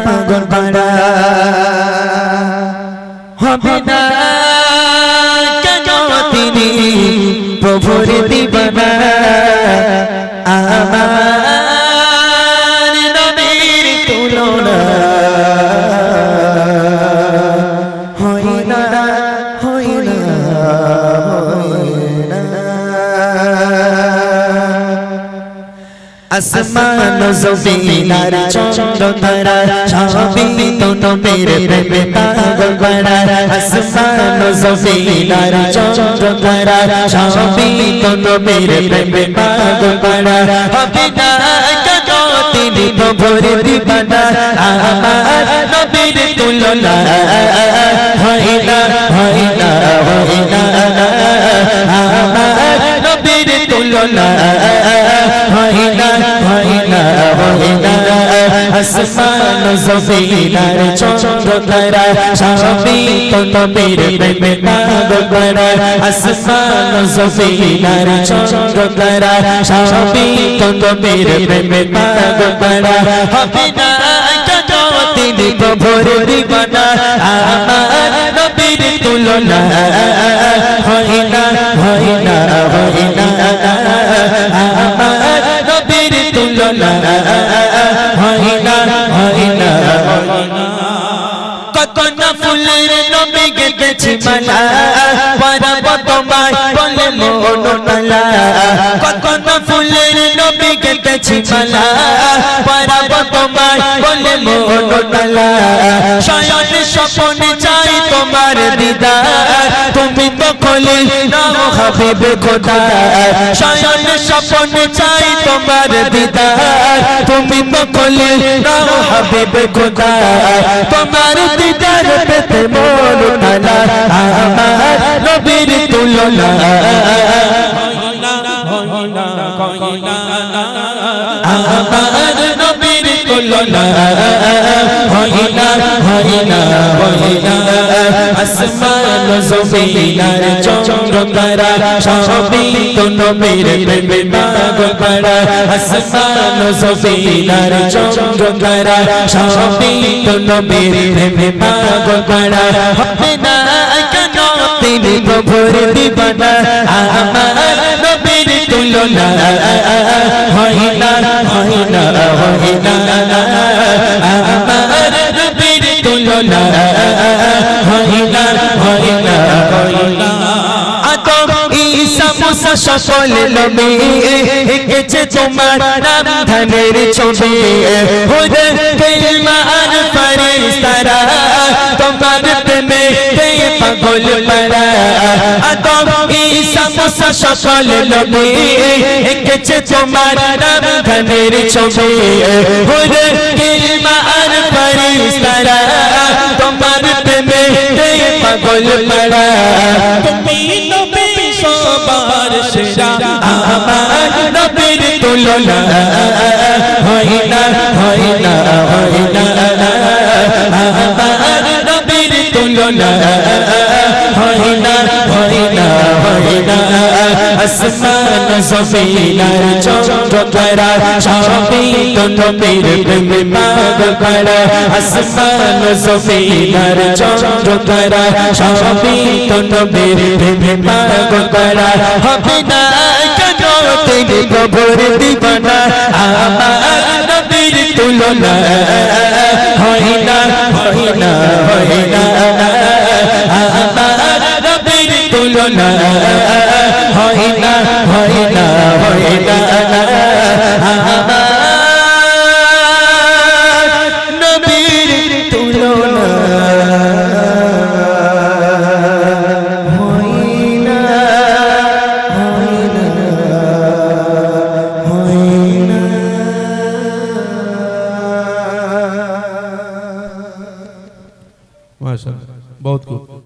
পাগল পাড়া হবে না কেন তিনি প্রভুর দিবানা আমার নবীর তুলনা হয় না হয় না আসমান জমিন আর চন্দ্র তারা সবই তো নবীর প্রেমে পাগল পাড়া আসমান জমিন আর চন্দ্র তারা সবই তো নবীর প্রেমে পাগল পাড়া হবে না কেন তিনি প্রভুর দিবানা আমার নবীর তুলনা হয় না হয় না হয় না আমার নবীর তুলনা হয় না হয় না হয় না আসমান জমিন আর চন্দ্র তারা সবই তো নবীর প্রেমে পাগল পাড়া আসমান জমিন আর চন্দ্র তারা সবই তো নবীর প্রেমে পাগল পাড়া হবে না কেন তিনি প্রভুর দিবানা আমার নবীর তুলনা হয় না হয় না হয় না আমার নবীর তুলনা হয় না হয় না কত না ফুলের নবী গেছি মালা পরাব তোমায় বলে মন মালা কত না ফুলের নবী গেছি মালা পরাব তোমায় বলে মন মালা শয়ন স্বপ্নে চাই তোমার দিদার তুমি তো খলিল নাও হাবিব খোদা শয়ন স্বপ্নে চাই তোমার দিদার তুমি তো খলিল নাও হাবিব খোদা তোমার দিদার পেতে মন মালা আমার নবীর তুলনা আমার নবীর তুলনা হয় না হয় না হয় না আসমান জমিন আর চন্দ্র তারা সবই তো নবীর প্রেমে পাগল পাড়া আসমান জমিন আর চন্দ্র তারা সবই তো নবীর প্রেমে পাগল পাড়া হবে না কেন তিনি প্রভুর দিবানা আমার নবীর তুলনা হয় না হয় না হয় না আমার নবীর তুলনা হয় না হয় না হয় না আদম ঈসা মুসা সকল নবী এঁকেছে তোমার নাম ধানের ছবি হুদা কালিমা আর ফেরেশতারা তোমার প্রেমে পাগল পাড়া আদম ঈসা মুসা সকল নবী এঁকেছে তোমার নাম ধানের ছবি হুদা কালিমা আর ফেরেশতারা তোমার প্রেমে পাগল পাড়া তুমি নবী সবার সেরা আমার নবীর তুলনা হয় না হয় না হয় না আমার নবীর তুলনা হয় না হয় না হয় না আসমান জমিন আর চন্দ্র তারা সবই তো নবীর প্রেমে পাগল পাড়া আসমান জমিন আর চন্দ্র তারা সবই তো নবীর প্রেমে পাগল পাড়া হবে না কেন তিনি প্রভুর দিবানা আমার নবীর তুলনা হয় না হয় না হয় না আমার নবীর তুলনা হয় না হয় না হয় না আমার নবীর তুলনা হয় না হয় না হয় না माशाअल्लाह बहुत खूब।